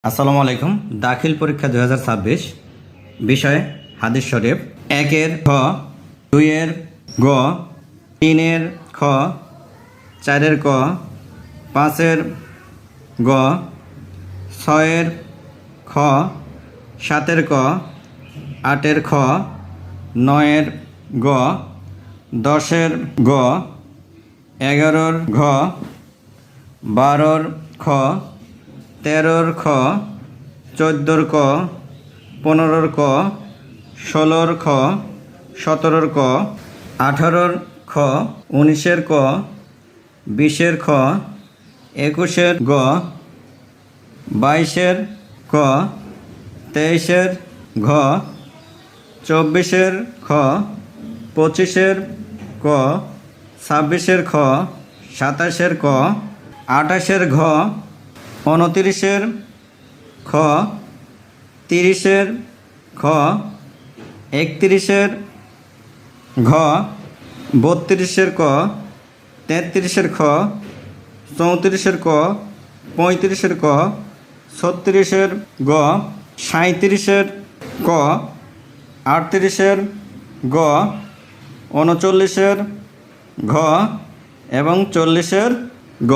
আসসালামু আলাইকুম। দাখিল পরীক্ষা 2026 বিষয় হাদিস শরীফ। 1-এর খ, 2-এর গ, 3-এর খ, 4-এর ক, 5-এর গ, 6-এর খ, 7-এর ক, 8-এর খ, 9-এর গ, 10-এর গ, 11-র ঘ, 12-র খ, 13-র খ, 14-র ক, 15-র ক, 16-র খ, 17-র ক, 18-র খ, 19-এর ক, 20-এর খ, 21-এর গ, 22-এর ক, 23-এর ঘ, 24-এর খ, 25-এর ক, 26-এর খ, 27-এর ক, 28-এর ঘ, 29-এর খ, 30-এর খ, 31-এর ঘ, 32-এর ক, 33-এর খ, 34-এর ক, 35-এর ক, 36-এর গ, 37-এর ক, 38-এর গ, 39-এর ঘ এবং 40-এর গ।